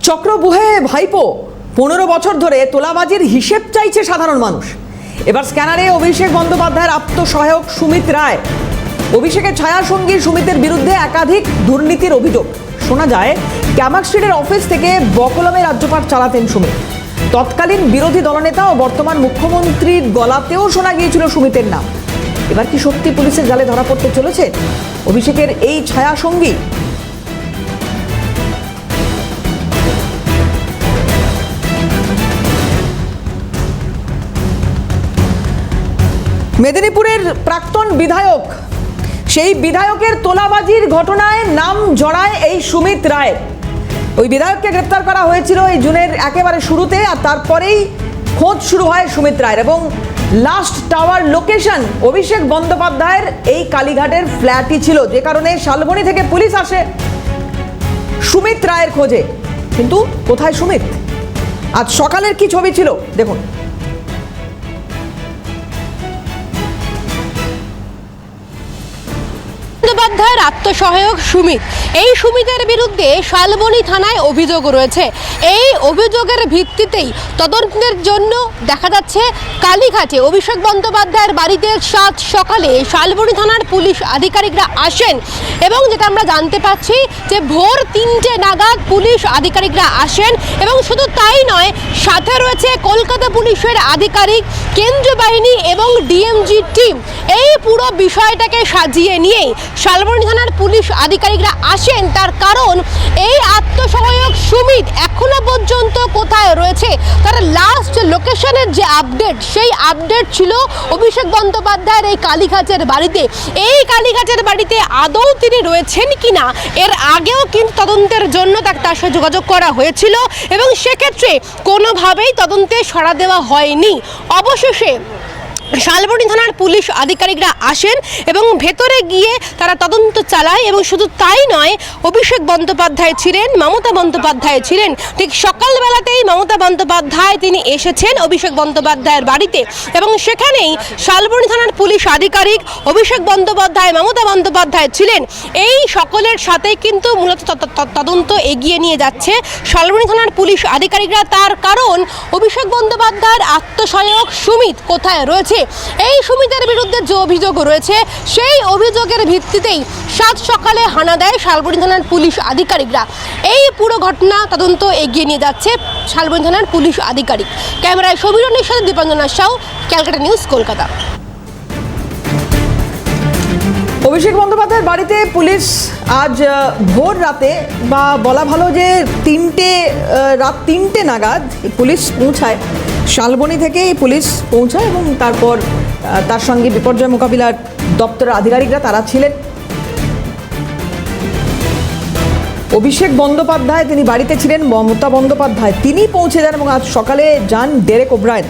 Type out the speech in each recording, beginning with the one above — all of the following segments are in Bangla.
চক্রবুহে ভাইপো 15 বছর ধরে তোলাবাজির হিসেব চাইছে সাধারণ মানুষ। এবার স্ক্যানারে অভিষেক বন্দ্যোপাধ্যায়ের আত্মসহায়ক সুমিত রায়। অভিষেকের ছায়াসঙ্গী সুমিতের বিরুদ্ধে একাধিক দুর্নীতির অভিযোগ। শোনা যায় ক্যামাক স্ট্রিটের অফিস থেকে বকলমে রাজ্যপাঠ চালাতেন সুমিত। তৎকালীন বিরোধী দলনেতা ও বর্তমান মুখ্যমন্ত্রীর গলাতেও শোনা গিয়েছিল সুমিতের নাম। এবার কি সত্যি পুলিশের জালে ধরা পড়তে চলেছে অভিষেকের এই ছায়াসঙ্গী? মেদিনীপুরের প্রাক্তন বিধায়ক, সেই বিধায়কের তোলাবাজির ঘটনায় নাম জড়ায় এই সুমিত রায়। ওই বিধায়ককে গ্রেপ্তার করা হয়েছিল এই জুনের একেবারে শুরুতে, আর তারপরেই খোঁজ শুরু হয় সুমিত রায়ের। এবং লাস্ট টাওয়ার লোকেশন অভিষেক বন্দ্যোপাধ্যায়ের এই কালীঘাটের ফ্ল্যাটই ছিল, যে কারণে শালবনী থেকে পুলিশ আসে সুমিত রায়ের খোঁজে। কিন্তু কোথায় সুমিত? আজ সকালের কি ছবি ছিল দেখুন। বন্দ্যোপাধ্যায়ের আত্মসহায়ক সুমিত, এই সুমিতের বিরুদ্ধে শালবনী থানায় অভিযোগ রয়েছে। এই অভিযোগের ভিত্তিতেই তদন্তের জন্য দেখা যাচ্ছে কালীঘাটে অভিষেক বন্দ্যোপাধ্যায়ের বাড়িতে সাত সকালে শালবনী থানার পুলিশ আধিকারিকরা আসেন। এবং যেটা আমরা জানতে পাচ্ছি যে ভোর 3টে নাগাদ পুলিশ আধিকারিকরা আসেন। এবং শুধু তাই নয়, সাথে রয়েছে কলকাতা পুলিশের আধিকারিক, কেন্দ্রীয় বাহিনী এবং ডিএমজি টিম। এই পুরো বিষয়টাকে সাজিয়ে নিয়েই শালবনী থানার পুলিশ আধিকারিকরা আসেন। তার কারণ এই আত্মসহায়ক সুমিত এখনো পর্যন্ত কোথায় রয়েছে, তার লাস্ট লোকেশনের যে আপডেট, সেই আপডেট ছিল অভিষেক বন্দ্যোপাধ্যায়ের এই কালীঘাটের বাড়িতে। এই কালীঘাটের বাড়িতে আদৌ তিনি রয়েছেন কিনা এর আগেও কিন্তু তদন্তের জন্য তার সাথে যোগাযোগ করা হয়েছিল এবং সেক্ষেত্রে কোনোভাবেই তদন্তে সাড়া দেওয়া হয়নি। অবশেষে শালবনী থানার পুলিশ আধিকারিকরা আসেন এবং ভেতরে গিয়ে তারা তদন্ত চালায়। এবং শুধু তাই নয়, অভিষেক বন্দ্যোপাধ্যায় ছিলেন, মমতা বন্দ্যোপাধ্যায় ছিলেন। ঠিক সকালবেলাতেই মমতা বন্দ্যোপাধ্যায় তিনি এসেছেন অভিষেক বন্দ্যোপাধ্যায়ের বাড়িতে এবং সেখানেই শালবনী থানার পুলিশ আধিকারিক, অভিষেক বন্দ্যোপাধ্যায়, মমতা বন্দ্যোপাধ্যায় ছিলেন। এই সকলের সাথে কিন্তু মূলত তদন্ত এগিয়ে নিয়ে যাচ্ছে শালবনী থানার পুলিশ আধিকারিকরা। তার কারণ অভিষেক বন্দ্যোপাধ্যায়ের আত্মসহায়ক সুমিত কোথায় রয়েছে, এই সুমিতের বিরুদ্ধে যে অভিযোগ রয়েছে সেই অভিযোগের ভিত্তিতেই সাত সকালে হানা দেয় শালবনী থানার পুলিশ আধিকারিকরা। এই পুরো ঘটনা তদন্ত এগিয়ে নিয়ে যাচ্ছে শালবনী থানার পুলিশ আধিকারিক। ক্যামেরায় সমীরণের সাথে দীপাঞ্জনা সাউ, ক্যালকাটা নিউজ, কলকাতা। অভিষেক বন্দ্যোপাধ্যায়ের বাড়িতে পুলিশ আজ ভোর রাতে, বা বলা ভালো যে রাত 3টে নাগাদ পুলিশ পৌঁছায়। শালবনী থেকে পুলিশ পৌঁছায় এবং তারপর তার সঙ্গে বিপর্যয় মোকাবিলার দপ্তরের আধিকারিকরা তারা ছিলেন। অভিষেক বন্দ্যোপাধ্যায় তিনি বাড়িতে ছিলেন, মমতা বন্দ্যোপাধ্যায় তিনি পৌঁছে যান এবং আজ সকালে যান ডেরেক ওব্রায়েন।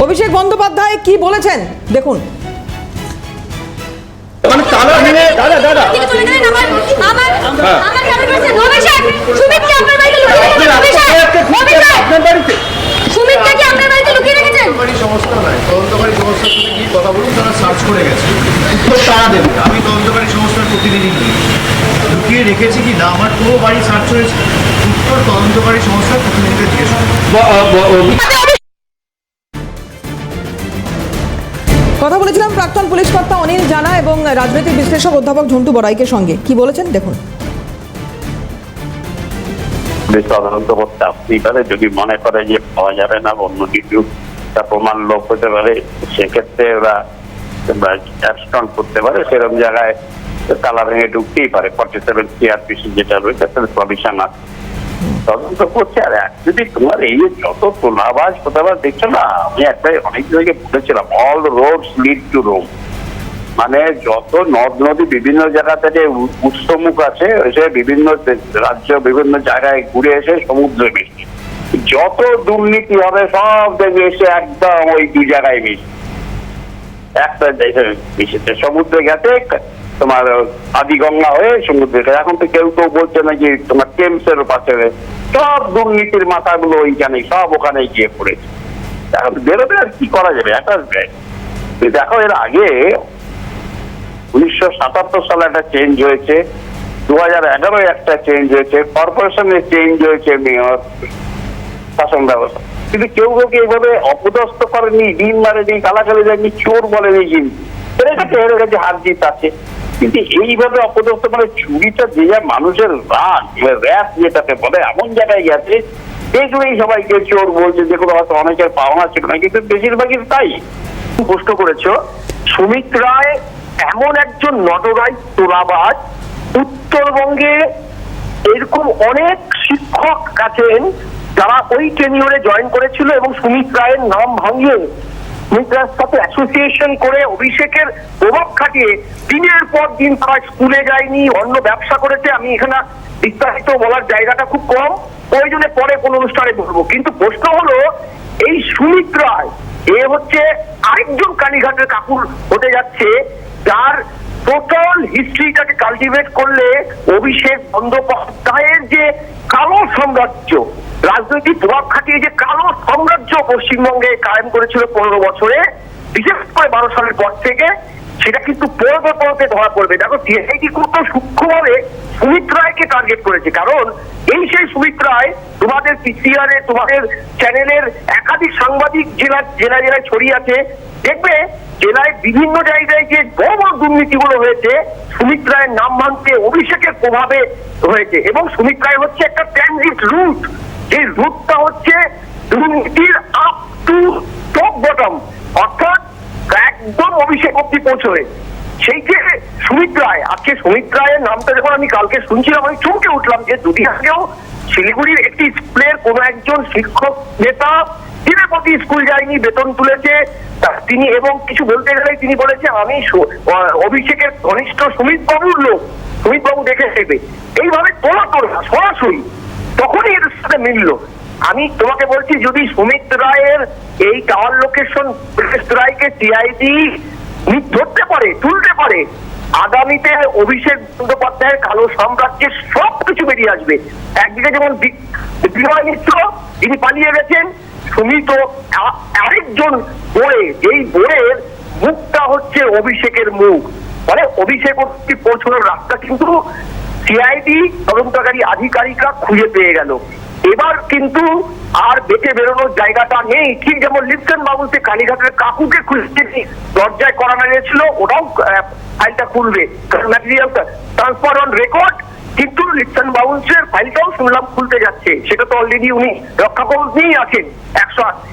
অভিষেক বন্দ্যোপাধ্যায় কি বলেছেন দেখুন। আমি তদন্তকারী সংস্থার প্রতিনিধি লুকিয়ে রেখেছি কি না আমার পুরো বাড়ি সার্চ হয়েছে, উত্তর তদন্তকারী সংস্থার প্রতিনিধিদের জিজ্ঞেস কথা বলেছিলাম প্রাক্তন পুলিশ কর্তা অনিল জানা এবং রাজনৈতিক বিশ্লেষক অধ্যাপক ঝন্টু বড়াইকের সঙ্গে। কি বলেছেন দেখুন। তদন্ত করতে আপনি পারে, যদি মনে করে যে পাওয়া যাবে না, অন্য কিছু প্রমাণ লোক হতে পারে, সেক্ষেত্রে ওরা অ্যাবস্টন করতে পারে। সেরকম জায়গায় তালা ভেঙে ঢুকতেই পারে। 47 CRPC যেটা রয়েছে তাদের প্রভিশন আছে। তদন্ত করছে। আর যদি তোমার এই যে যত তোলাবাজ ফোটাবাজ দেখছো না, আমি একটাই অনেক জায়গায় বলেছিলাম, all roads lead to Rome. মানে যত নদ নদী বিভিন্ন জায়গা থেকে উৎসমুখ আছে, এসে বিভিন্ন রাজ্য বিভিন্ন জায়গায় ঘুরে এসে সমুদ্রে মিশছে। যত দুর্নীতি হবে সব দেখবে এসে একদম ওই দুই জায়গায় মিশছে, একটা দেশে মিশেছে। সমুদ্রে গেছে তোমার আদিগঙ্গা হয়ে সমুদ্রে, এখন তো কেউ বলছে না যে তোমার টেমসের পাশে সব দুর্নীতির মাথাগুলো ওইখানে সব ওখানে গিয়ে পড়েছে। এখন বেরোবে আর কি করা যাবে? একটা দেখো, এর আগে 1977 সালে একটা চেঞ্জ হয়েছে, 2011 একটা চেঞ্জ হয়েছে, কর্পোরেশনের চেঞ্জ হয়েছে, মেয়র শাসন ব্যবস্থা, কিন্তু কেউ কাউকে এইভাবে অপদস্থ করেনি, দিন মারেনি, গালাগালি দেয়নি, চোর বলেনি। কিন্তু এর কাছে হার জিত আছে, কিন্তু এইভাবে অপদস্থ মানে চুরিটা যে যা মানুষের রাগ র্যাপ যেটাকে বলে এমন জায়গায় গেছে, দেখলেই সবাইকে চোর বলছে, যেগুলো হয়তো অনেকের পাওনা ছিল না, কিন্তু বেশিরভাগই তাই। প্রশ্ন করেছো, সুমিত রায় এমন একজন নটরাই তোলাবাজ, উত্তরবঙ্গে এরকম অনেক শিক্ষক আছেন যারা ওই টেনিওরে জয়েন করেছিল এবং সুমিত রায়ের নাম ভাঙিয়ে সুমিত রায়ের সাথে অ্যাসোসিয়েশন করে অভিষেকের প্রভাব খাটিয়ে দিনের পর দিন তারা স্কুলে যায়নি, অন্য ব্যবসা করেছে। আমি এখানে বিস্তারিত বলার জায়গাটা খুব কম, প্রয়োজনে পরে কোন অনুষ্ঠানে বলবো। কিন্তু প্রশ্ন হলো, এই সুমিত রায় এ হচ্ছে আরেকজন কালীঘাটের কাকুর হতে যাচ্ছে, যার টোটাল হিস্ট্রিটাকে কালটিভেট করলে অভিষেক বন্দ্যোপাধ্যায়ের যে কালো সাম্রাজ্য, রাজনৈতিক প্রভাব খাটিয়ে যে কালো সাম্রাজ্য পশ্চিমবঙ্গে কায়েম করেছিল 15 বছরে, বিশেষ করে 12 সালের পর থেকে, সেটা কিন্তু পরতে পরতে ধরা পড়বে। দেখো, সিআইডি কত সূক্ষ্মভাবে সুমিত রায়কে টার্গেট করেছে, কারণ এই সেই সুমিত রায় তোমাদের পিসিআরে, তোমাদের চ্যানেলের একাধিক সাংবাদিক জেলায় ছড়িয়ে আছে। দেখবে জেলায় বিভিন্ন জায়গায় যে বড় বড় দুর্নীতিগুলো হয়েছে, সুমিত রায়ের নাম ভাঙতে অভিষেকের প্রভাবে হয়েছে। এবং সুমিত রায় হচ্ছে একটা ট্রানজিট রুট, যে রুটটা হচ্ছে দুর্নীতির আপ টু টপ বটম, অর্থাৎ একদম অভিষেক অব্দি পৌঁছবে। সেই যে সুমিত রায়, আজকে সুমিত রায়ের নামটা যখন আমি কালকে শুনছিলাম, আমি চমকে উঠলাম যে দুদিন আগেও শিলিগুড়ির একটি স্কুলের কোন একজন শিক্ষক নেতা দিনের প্রতি স্কুল যায়নি, বেতন তুলেছে তিনি, এবং কিছু বলতে গেলে তিনি বলেছে আমি অভিষেকের ঘনিষ্ঠ সুমিত বাবুর লোক, সুমিত বাবু দেখে নেবে। এইভাবে তোলা সরাসরি তখনই এর সাথে মিলল। আমি তোমাকে বলছি, যদি সুমিত রায়ের এই টাওয়ার লোকেশন রায়কে সিআইডি ধরতে পারে, তুলতে পারে, আগামীতে অভিষেক বন্দ্যোপাধ্যায়ের কালো সাম্রাজ্যের সবকিছু বেরিয়ে আসবে। একদিকে যেমন বিনয় মিত্র, যিনি পালিয়ে গেছেন, সুমিত আরেকজন বয়ে, যেই বইয়ের মুখটা হচ্ছে অভিষেকের মুখ, মানে অভিষেক অব্দি পৌঁছানোর রাস্তা কিন্তু সিআইডি তদন্তকারী আধিকারিকরা খুঁজে পেয়ে গেল। এবার কিন্তু আর বেঁচে বেরোনোর জায়গাটা নেই। ঠিক যেমন লিপসন বাবুতে কালীঘাটের কাকুকে খুঁজতে দরজায় করানো গিয়েছিল, ওটাও ফাইলটা খুলবে, কারণ ম্যাটেরিয়াল ট্রান্সফার অন রেকর্ড। কিন্তু লিপসন বাবুসের ফাইলটাও শুনলাম খুলতে যাচ্ছে, সেটা তো অলরেডি উনি রক্ষা কবচ নিয়েই আছেন।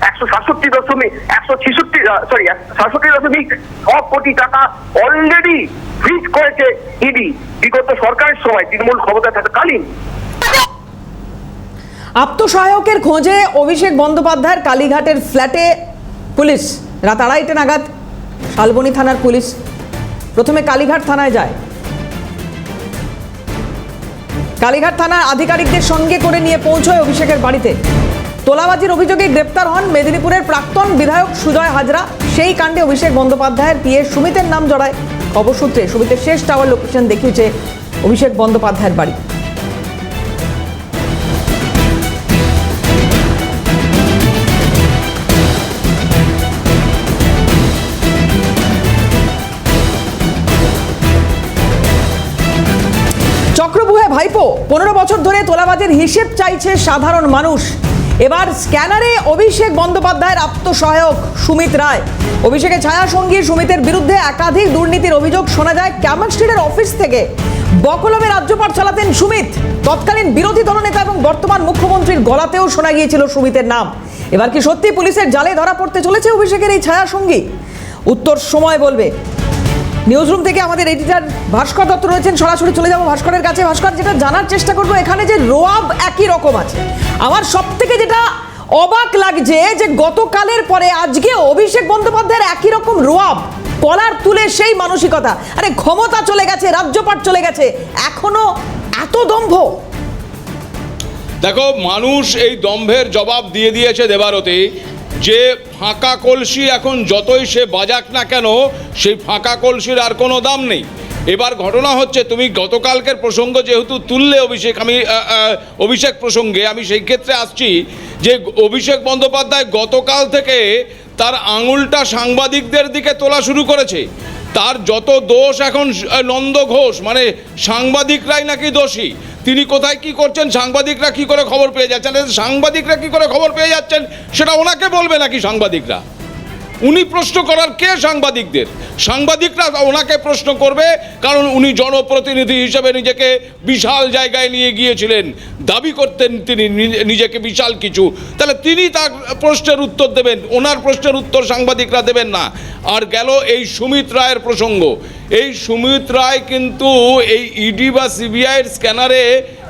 167.6 কোটি টাকা অলরেডি ফ্রিজ করেছে ইডি বিগত সরকারের সময়, তৃণমূল ক্ষমতা থাকাকালীন। আত্মসহায়কের খোঁজে অভিষেক বন্দ্যোপাধ্যায়ের কালীঘাটের ফ্ল্যাটে পুলিশ রাত 2:30 নাগাদ শালবনী থানার পুলিশ প্রথমে কালীঘাট থানায় যায়। কালীঘাট থানার আধিকারিকদের সঙ্গে করে নিয়ে পৌঁছয় অভিষেকের বাড়িতে। তোলাবাজির অভিযোগে গ্রেপ্তার হন মেদিনীপুরের প্রাক্তন বিধায়ক সুজয় হাজরা। সেই কাণ্ডে অভিষেক বন্দ্যোপাধ্যায়ের পিএ সুমিতের নাম জড়ায়। খবর সূত্রে সুমিতের শেষ টাওয়ার লোকেশন দেখিয়েছে অভিষেক বন্দ্যোপাধ্যায়ের বাড়ি। চক্রবুহে ভাইপো, 15 বছর ধরে তোলাবাজির হিসেব চাইছে সাধারণ মানুষ। এবার স্ক্যানারে অভিষেক বন্দ্যোপাধ্যায়ের আত্মসহায়ক সুমিত রায়। অভিষেকের ছায়া সঙ্গী সুমিতের বিরুদ্ধে একাধিক দুর্নীতির অভিযোগ শোনা যায় ক্যামাক স্ট্রিটের অফিস থেকে। বকলমে রাজ্যপাট চালাতেন সুমিত। তৎকালীন বিরোধী দলনেতা এবং বর্তমান মুখ্যমন্ত্রীর গলাতেও শোনা গিয়েছিল সুমিতের নাম। এবার কি সত্যি পুলিশের জালে ধরা পড়তে চলেছে অভিষেকের এই ছায়া সঙ্গী? উত্তর সময় বলবে। নিউজ রুম থেকে আমাদের এডিটর ভাস্কর দত্ত রয়েছেন, সরাসরি চলে যাব ভাস্করের কাছে। ভাস্কর, যেটা জানার চেষ্টা করবো, এখানে যে রোয়াব একই রকম আছে, আমার সব থেকে যেটা অবাক লাগছে যে গতকালের পরে আজকে অভিষেক বন্দ্যোপাধ্যায়ের একই রকম রোয়াব, কলার তুলে সেই মানসিকতা। আরে ক্ষমতা চলে গেছে, রাজ্যপাট চলে গেছে, এখনো এত দম্ভ। দেখো, মানুষ এই দম্ভের জবাব দিয়ে দিয়েছে দেবারতী, যে ফাঁকা কলসি এখন যতই সে বাজাক না কেন, সেই ফাঁকা কলসির আর কোনো দাম নেই। এবার ঘটনা হচ্ছে, তুমি গতকালকের প্রসঙ্গ যেহেতু তুললে অভিষেক প্রসঙ্গে, আমি সেই ক্ষেত্রে আসছি যে অভিষেক বন্দ্যোপাধ্যায় গতকাল থেকে তার আঙুলটা সাংবাদিকদের দিকে তোলা শুরু করেছে। তার যত দোষ এখন নন্দ ঘোষ, মানে সাংবাদিকরাই নাকি দোষী। তিনি কোথায় কি করছেন, সাংবাদিকরা কি করে খবর পেয়ে যাচ্ছেন, সাংবাদিকরা কি করে খবর পেয়ে যাচ্ছেন সেটা ওনাকে বলবে নাকি সাংবাদিকরা? উনি প্রশ্ন করার কে সাংবাদিকদের? সাংবাদিকরা ওনাকে প্রশ্ন করবে, কারণ উনি জনপ্রতিনিধি হিসেবে নিজেকে বিশাল জায়গায় নিয়ে গিয়েছিলেন, দাবি করতেন তিনি নিজেকে বিশাল কিছু। তাহলে তিনি তার প্রশ্নের উত্তর দেবেন, ওনার প্রশ্নের উত্তর সাংবাদিকরা দেবেন না। আর গেল এই সুমিত রায়ের প্রসঙ্গ। এই সুমিত রায় কিন্তু এই ইডি বা সিবিআইয়ের স্ক্যানারে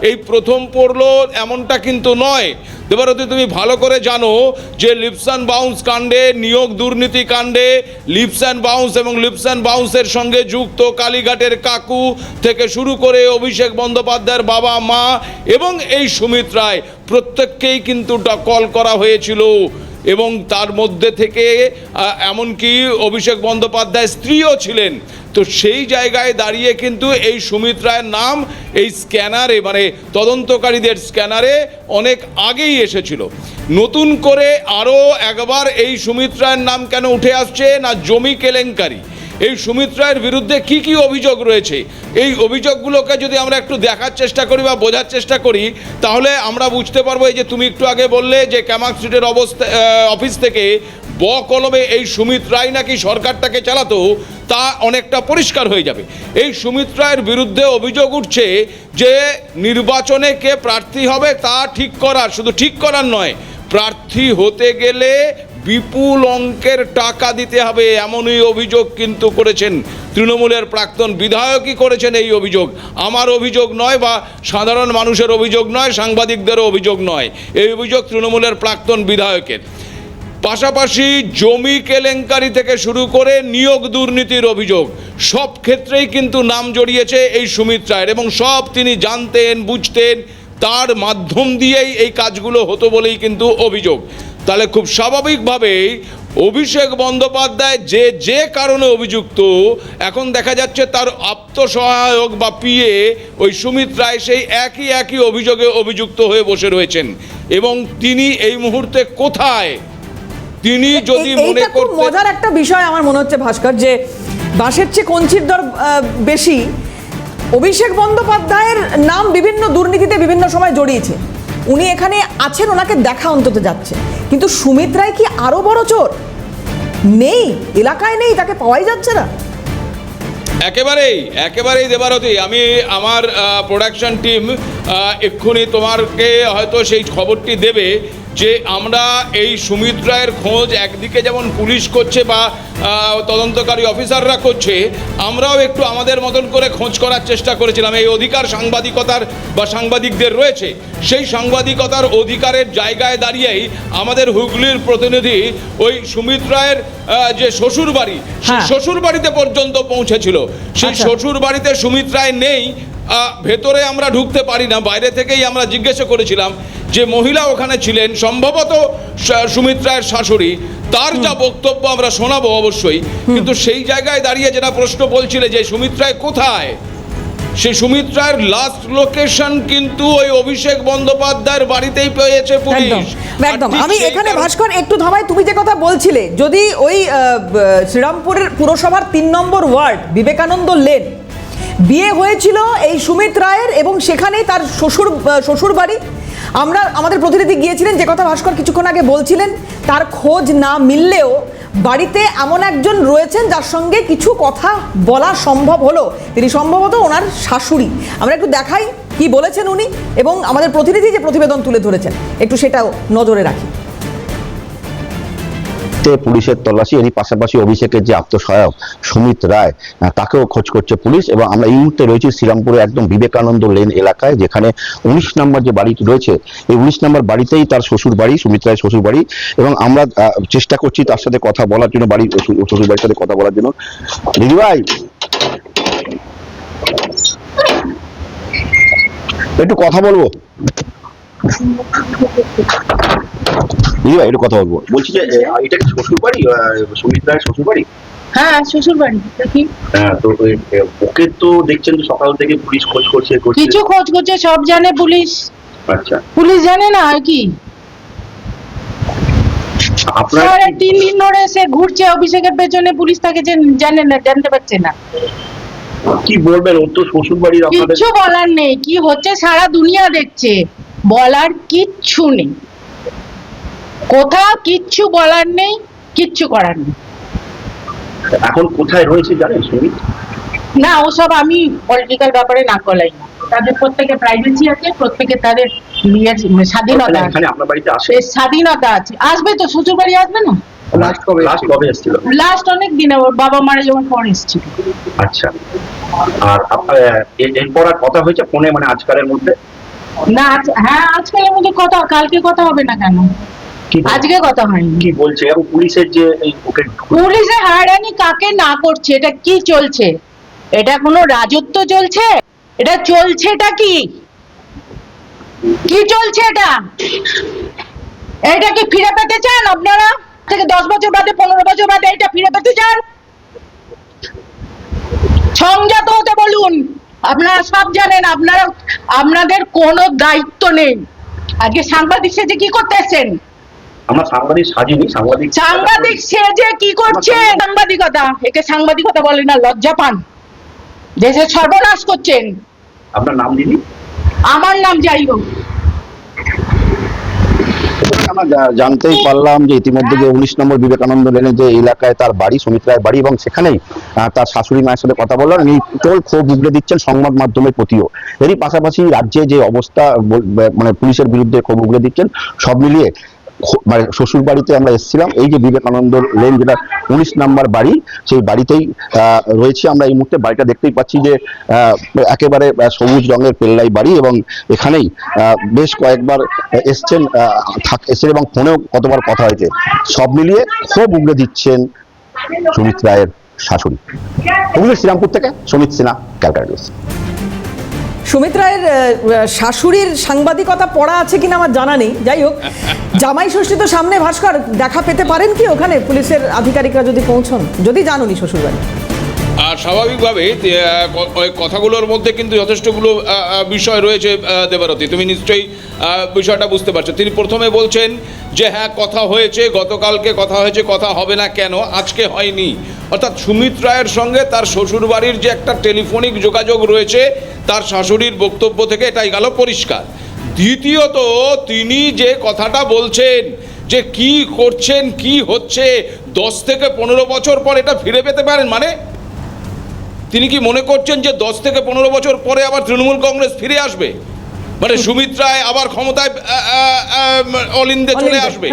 এই প্রথম পড়লো এমনটা কিন্তু নয়। দেবারতী, তুমি ভালো করে জানো যে লিপস অ্যান্ড বাউন্স কাণ্ডে, নিয়োগ দুর্নীতি কাণ্ডে, লিপস অ্যান্ড বাউন্স এবং লিপস অ্যান্ড বাউন্সের সঙ্গে যুক্ত কালীঘাটের কাকু থেকে শুরু করে অভিষেক বন্দ্যোপাধ্যায়ের বাবা মা এবং এই সুমিত রায় প্রত্যেককেই কিন্তু কল করা হয়েছিল। এবং তার মধ্যে থেকে এমনকি অভিষেক বন্দ্যোপাধ্যায় স্ত্রীও ছিলেন। তো সেই জায়গায় দাঁড়িয়ে কিন্তু এই সুমিত রায়ের নাম এই স্ক্যানারে, মানে তদন্তকারীদের স্ক্যানারে অনেক আগেই এসেছিল। নতুন করে আরও একবার এই সুমিত রায়ের নাম কেন উঠে আসছে না, জমি কেলেঙ্কারি। এই সুমিত রায়ের বিরুদ্ধে কি কি অভিযোগ রয়েছে, এই অভিযোগগুলোকে যদি আমরা একটু দেখার চেষ্টা করি বা বোঝার চেষ্টা করি, তাহলে আমরা বুঝতে পারবো। এই যে তুমি একটু আগে বললে যে ক্যামাক স্ট্রিটের অফিস থেকে কলমে এই সুমিত রায় নাকি সরকারটাকে চালাতো, তা অনেকটা পরিষ্কার হয়ে যাবে। এই সুমিত রায়ের বিরুদ্ধে অভিযোগ উঠছে যে নির্বাচনে কে প্রার্থী হবে তা ঠিক করার, শুধু ঠিক করার নয়, প্রার্থী হতে গেলে বিপুল অঙ্কের টাকা দিতে হবে, এমনই অভিযোগ কিন্তু করেছেন তৃণমূলের প্রাক্তন বিধায়কই করেছেন এই অভিযোগ। আমার অভিযোগ নয় বা সাধারণ মানুষের অভিযোগ নয়, সাংবাদিকদেরও অভিযোগ নয়, এই অভিযোগ তৃণমূলের প্রাক্তন বিধায়কের। পাশাপাশি জমি কেলেঙ্কারি থেকে শুরু করে নিয়োগ দুর্নীতির অভিযোগ, সব ক্ষেত্রেই কিন্তু নাম জড়িয়েছে এই সুমিত রায়ের, এবং সব তিনি জানতেন, বুঝতেন, তার মাধ্যম দিয়েই এই কাজগুলো হতো বলেই কিন্তু অভিযোগ। তাহলে খুব স্বাভাবিকভাবেই অভিষেক বন্দ্যোপাধ্যায় যে কারণে অভিযুক্ত, এখন দেখা যাচ্ছে তার আত্মসহায়ক বা পিএ ওই সুমিত রায় সেই একই অভিযোগে অভিযুক্ত হয়ে বসে রয়েছেন। এবং তিনি এই মুহূর্তে কোথায়, তিনি যদি মনে করতেন, মজার একটা বিষয় আমার মনে হচ্ছে ভাস্কর, যে বাঁশের চেয়ে কঞ্চির দর বেশি। অভিষেক বন্দ্যোপাধ্যায়ের নাম বিভিন্ন দুর্নীতিতে বিভিন্ন সময় জড়িয়েছে, উনি এখানে আছেন, ওনাকে দেখা অন্তত যাচ্ছে, কিন্তু সুমিত রায় কি আরো বড় চোর? নেই, এলাকায় নেই, তাকে পাওয়াই যাচ্ছে না। একেবারেই দেবারতী, আমি আমার প্রোডাকশন টিম এক্ষুনি তোমাকে হয়তো সেই খবরটি দেবে যে আমরা এই সুমিত রায়ের খোঁজ একদিকে যেমন পুলিশ করছে বা তদন্তকারী অফিসাররা করছে, আমরাও একটু আমাদের মতন করে খোঁজ করার চেষ্টা করেছিলাম। এই অধিকার সাংবাদিকতার বা সাংবাদিকদের রয়েছে, সেই সাংবাদিকতার অধিকারের জায়গায় দাঁড়িয়েই আমাদের হুগলির প্রতিনিধি ওই সুমিত রায়ের যে শ্বশুর বাড়ি, সেই শ্বশুর বাড়িতে পর্যন্ত পৌঁছেছিল। সেই শ্বশুর বাড়িতে সুমিত রায় নেই, ভেতরে আমরা ঢুকতে পারি না, বাইরে থেকেই আমরা জিজ্ঞাসা করেছিলাম যে মহিলা ওখানে ছিলেন, সম্ভবত সুমিত রায়ের শাশুড়ি, তার যা বক্তব্য আমরা শোনাবো অবশ্যই। কিন্তু সেই জায়গায় দাঁড়িয়ে যেটা প্রশ্ন বলছিলে যে সুমিত রায় কোথায়, সেই সুমিত রায়ের লাস্ট লোকেশন কিন্তু ওই অভিষেক বন্দ্যোপাধ্যায়ের বাড়িতেই পেয়েছে পুলিশ। একদম। আমি এখানে ভাস্কর একটু থামাই, তুমি যে কথা বলছিলে, যদি ওই শ্রীরামপুরের পুরসভার 3 নম্বর ওয়ার্ড বিবেকানন্দ লেন বিয়ে হয়েছিল এই সুমিত রায়ের, এবং সেখানেই তার শ্বশুর বাড়ি। আমাদের প্রতিনিধি গিয়েছিলেন, যে কথা ভাস্কর কিছুক্ষণ আগে বলছিলেন, তার খোঁজ না মিললেও বাড়িতে এমন একজন রয়েছেন যার সঙ্গে কিছু কথা বলা সম্ভব হলো, তিনি সম্ভবত ওনার শাশুড়ি। আমরা একটু দেখাই কি বলেছেন উনি, এবং আমাদের প্রতিনিধি যে প্রতিবেদন তুলে ধরেছেন, একটু সেটাও নজরে রাখি। পুলিশের তল্লাশি। এরই পাশাপাশি অভিষেকের যে আত্মসহায়ক সুমিত রায় তাকেও খোঁজ করছে পুলিশ। এবং আমরা এই মুহূর্তে রয়েছি শ্রীরামপুরে একদম বিবেকানন্দ লেন এলাকায়, যেখানে 19 নম্বর যে বাড়িটি রয়েছে, এই 19 নম্বর বাড়িতেই তার শ্বশুর বাড়ি, সুমিত রায়ের শ্বশুর বাড়ি। এবং আমরা চেষ্টা করছি তার সাথে কথা বলার জন্য, শ্বশুর বাড়ির সাথে কথা বলার জন্য। দিদিভাই একটু কথা বলবো, দিদিভাই একটু কথা বলবো। বলছি যে এটা কি শ্বশুর বাড়ি, সুমিত রায়ের শ্বশুর বাড়ি? হ্যাঁ, শ্বশুর বাড়ি। দেখি হ্যাঁ, তো ওকে তো দেখছেন তো সকাল থেকে পুলিশ খোঁজ করছে। কিছু খোঁজ করছে, সব জানে পুলিশ। আচ্ছা, পুলিশ জানে না আর কি? আপনার 3 দিন ধরে সে ঘুরছে অভিষেকের পেছনে, পুলিশ তাকে জানে না, জানতে পারছে না। কি বলবেন? ওর তো শ্বশুর বাড়ির আপনাদের কিচ্ছু বলার নেই, কি হচ্ছে সারা দুনিয়া দেখছে, বলার কিচ্ছু নেই, কোথাও কিচ্ছু বলার নেই, কিচ্ছু করার নেই। এখন কোথায় রয়েছে জানেন সুমিত? না, ওসব আমি পলিটিক্যাল ব্যাপারে না গলাই না। তাদের প্রত্যেকে প্রাইভেসি আছে, প্রত্যেকে তাদের স্বাধীনতা আছে। এখানে আপনার বাড়িতে আসে? স্বাধীনতা আছে, আসবে তো, শ্বশুর বাড়ি আসবে না? লাস্ট কবে এসেছিল? লাস্ট অনেক দিনে, ওর বাবা মারা যখন পর এসেছিল। আচ্ছা, আর এরপর আর কথা হয়েছে ফোনে, মানে আজকালের মধ্যে? না, হ্যাঁ, আজকালের মধ্যে কথা, কালকে কথা হবে না কেন? আজকে কথা হয়নি। কি বলছে? এবং পুলিশের যে ওকে পুলিশে হয়রানি কাকে না করছে, এটা কি চলছে? এটা কোনো রাজত্ব চলছে? এটা চলছে, এটা কি কি চলছে? এটা কি ফিরে পেতে চান আপনারা? থেকে 10 বছর বাদে, 15 বছর বাদে এটা ফিরে পেতে চান? সংযত হতে বলুন। আপনারা সব জানেন, আপনাদের কোনো দায়িত্ব নেই। আজকে সাংবাদিক সেজে কি করতে এসেছেন? আমরা সাংবাদিক সাজিনি, সাংবাদিক সেজে কি করছেন? সাংবাদিকতা, একে সাংবাদিকতা বলে না, লজ্জা পান। দেশের সর্বনাশ করছেন। আপনার নাম দিদি? আমার নাম যাই হোক। আমরা জানতেই পারলাম যে ইতিমধ্যে যে 19 নম্বর বিবেকানন্দ লেনে যে এলাকায় তার বাড়ি, সুমিত রায়ের বাড়ি, এবং সেখানেই তার শাশুড়ি মায়ের সাথে কথা বললেন। উনি টোল ক্ষোভ উগড়ে দিচ্ছেন সংবাদ মাধ্যমের প্রতিও। এরই পাশাপাশি রাজ্যে যে অবস্থা, মানে পুলিশের বিরুদ্ধে ক্ষোভ উগড়ে দিচ্ছেন। সব মিলিয়ে মানে শ্বশুর বাড়িতে আমরা এসেছিলাম, এই যে বিবেকানন্দ লেন যেটা 19 নম্বর বাড়ি, সেই বাড়িতেই রয়েছে আমরা এই মুহূর্তে। বাড়িটা দেখতেই পাচ্ছি যে একেবারে সবুজ রঙের পেল্লাই বাড়ি, এবং এখানেই বেশ কয়েকবার এসছেন এবং ফোনেও কতবার কথা হয়েছে। সব মিলিয়ে খুব উগড়ে দিচ্ছেন সুমিত রায়ের শাশুড়ি। শ্রীরামপুর থেকে সুমিত সিনহা, ক্যালকাটা নিউজ। সুমিত রায়ের শাশুড়ির সাংবাদিকতা পড়া আছে কিনা আমার জানা নেই। যাই হোক, জামাই ষষ্ঠী তো সামনে, ভাস্কর, দেখা পেতে পারেন কি ওখানে পুলিশের আধিকারিকরা যদি পৌঁছন, যদি জানুনি শ্বশুরবাড়ি? আর স্বাভাবিকভাবে ওই কথাগুলোর মধ্যে কিন্তু যথেষ্টগুলো বিষয় রয়েছে দেবারতী, তুমি নিশ্চয়ই বিষয়টা বুঝতে পারছো। তিনি প্রথমে বলছেন যে হ্যাঁ কথা হয়েছে, গতকালকে কথা হয়েছে, কথা হবে না কেন, আজকে হয়নি। অর্থাৎ সুমিত রায়ের সঙ্গে তার শ্বশুরবাড়ির যে একটা টেলিফোনিক যোগাযোগ রয়েছে, তার শাশুড়ির বক্তব্য থেকে এটাই গেল পরিষ্কার। দ্বিতীয়ত, তিনি যে কথাটা বলছেন যে কি করছেন, কি হচ্ছে, 10 থেকে 15 বছর পর এটা ফিরে পেতে পারেন, মানে তিনি কি মনে করছেন যে 10 থেকে 15 বছর পরে আবার তৃণমূল কংগ্রেস ফিরে আসবে? মানে সুমিত রায় আবার ক্ষমতায় অলিন্দে চলে আসবে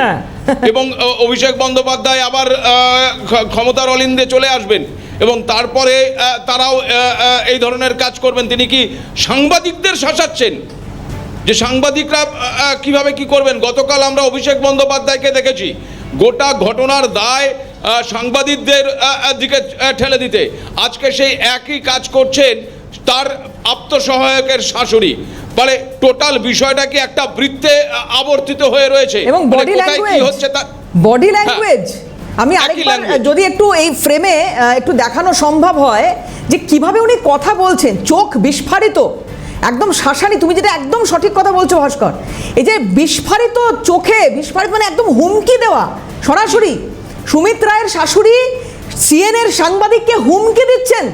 এবং অভিষেক বন্দ্যোপাধ্যায় আবার ক্ষমতার অলিন্দে চলে আসবেন এবং তারপরে তারাও এই ধরনের কাজ করবেন? তিনি কি সাংবাদিকদের শাসাচ্ছেন যে সাংবাদিকরা কিভাবে কি করবেন? গতকাল আমরা অভিষেক বন্দ্যোপাধ্যায়কে দেখেছি গোটা ঘটনার দায় সাংবাদিকদের দিকে ঠেলে দিতে। আজকে সেই একই কাজ করছেন তার আত্মসহায়কের শাশুড়ি। মানে টোটাল বিষয়টা কি একটা বৃত্তে আবর্তিত হয়ে রয়েছে এবং বডি ল্যাঙ্গুয়েজ আমি আরেকবার যদি একটু এই ফ্রেমে একটু দেখানো সম্ভব হয় যে কিভাবে উনি কথা বলছেন, চোখ বিস্ফারিত, একদম শাসানি। তুমি যেটা একদম সঠিক কথা বলছো ভাস্কর, এই যে বিস্ফারিত চোখে, বিস্ফারিত মানে একদম হুমকি দেওয়া সরাসরি। সুমিত রায়ের শাশুড়ি সিএনএর সাংবাদিককে হুমকি দিচ্ছেন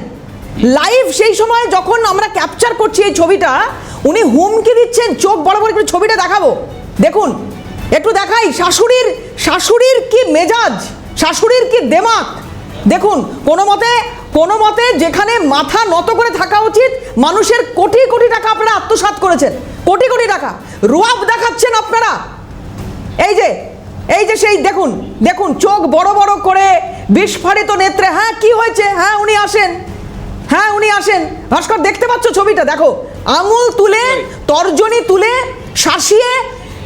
লাইভ। সেই সময় যখন আমরা ক্যাপচার করছি এই ছবিটা, উনি হুমকি দিচ্ছেন। চোখ বড় বড় করে ছবিটা দেখাবো, দেখুন, একটু দেখাই। শাশুড়ির কি মেজাজ, শাশুড়ির কি দেমাক দেখুন। কোনো মতে যেখানে মাথা নত করে থাকা উচিত, মানুষের কোটি কোটি টাকা আপনারা আত্মসাৎ করেছেন, কোটি কোটি টাকা রুয়াব দেখাচ্ছেন আপনারা। এই যে এই যে সেই দেখুন দেখুন চোখ বড় বড় করে বিস্ফারিত নেত্রে, হ্যাঁ কি হয়েছে, হ্যাঁ উনি আসেন, হ্যাঁ উনি আসেন। ভাস্কর দেখতে পাচ্ছ ছবিটা, দেখো আঙুল তুলে তর্জনী তুলে শাসিয়ে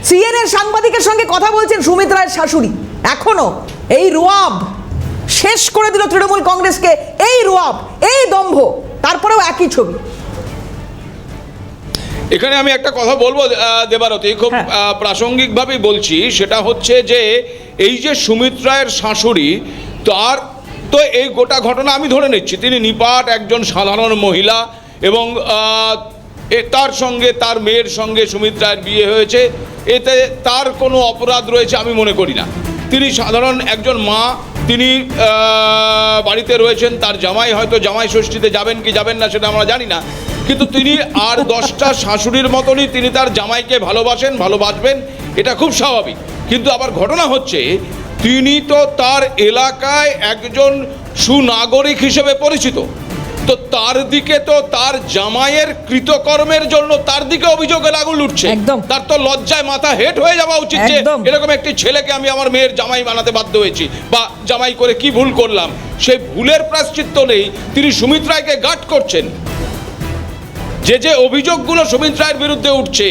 সিএনএন সাংবাদিকের সঙ্গে কথা বলছেন সুমিত রায়ের শাশুড়ি। এখনো এই রুয়াব শেষ করে দিল তৃণমূল কংগ্রেসকে, এই রুয়াব, এই দম্ভ, তারপরেও একই ছবি। এখানে আমি একটা কথা বলবো দেবারতী, খুব প্রাসঙ্গিকভাবেই বলছি, সেটা হচ্ছে যে এই যে সুমিত রায়ের শাশুড়ি, তার তো এই গোটা ঘটনা আমি ধরে নিচ্ছি তিনি নিপাট একজন সাধারণ মহিলা এবং তার সঙ্গে তার মেয়ের সঙ্গে সুমিত রায়ের বিয়ে হয়েছে, এতে তার কোনো অপরাধ রয়েছে আমি মনে করি না। তিনি সাধারণ একজন মা, তিনি বাড়িতে রয়েছেন, তার জামাই হয়তো জামাই ষষ্ঠীতে যাবেন কি যাবেন না সেটা আমরা জানি না, কিন্তু তিনি আর 10টা শাশুড়ির মতনই তিনি তার জামাইকে ভালোবাসেন, ভালোবাসবেন, এটা খুব স্বাভাবিক। কিন্তু আবার ঘটনা হচ্ছে তিনি তো তার এলাকায় একজন সুনাগরিক হিসেবে পরিচিত, তো তার দিকে তো তার জামাইয়ের কৃতকর্মের জন্য তার দিকে অভিযোগে আগুন উঠছে। তার তো লজ্জায় মাথা হেট হয়ে যাওয়া উচিত যে এরকম একটি ছেলেকে আমি আমার মেয়ের জামাই বানাতে বাধ্য হয়েছি, বা জামাই করে কি ভুল করলাম, সেই ভুলের প্রায়শ্চিত্ত নেই, তিনি সুমিত রায়কে গার্ড করছেন। যে যে অভিযোগগুলো সুমিত রায়ের বিরুদ্ধে উঠছে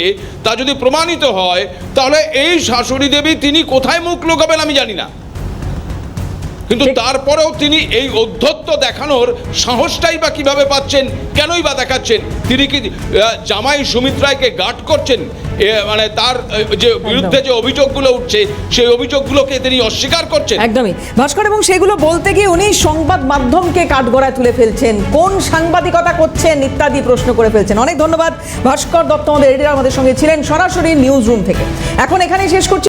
তা যদি প্রমাণিত হয় তাহলে এই শাশুড়ি দেবী তিনি কোথায় মুখ লুকাবেন আমি জানি না, কিন্তু তারপরেও তিনি এই অধ্যত্ব দেখানোর সাহসটাই বা কিভাবে পাচ্ছেন, কেনই বা দেখাচ্ছেন? তিনি কি জামাই সুমিত রায়কে গার্ড করছেন? মানে তার যে বিরুদ্ধে যে অভিযোগগুলো উঠছে সেই অভিযোগগুলোকে তিনি অস্বীকার করছেন। একদমই ভাস্কর, এবং সেগুলো বলতে গিয়ে উনি সংবাদ মাধ্যমকে কাঠগড়ায় তুলে ফেলছেন, কোন সাংবাদিকতা করছেন ইত্যাদি প্রশ্ন করে ফেলছেন। অনেক ধন্যবাদ ভাস্কর দত্ত, আমাদের এডিটর আমাদের সঙ্গে ছিলেন সরাসরি নিউজ রুম থেকে। এখন এখানেই শেষ করছি।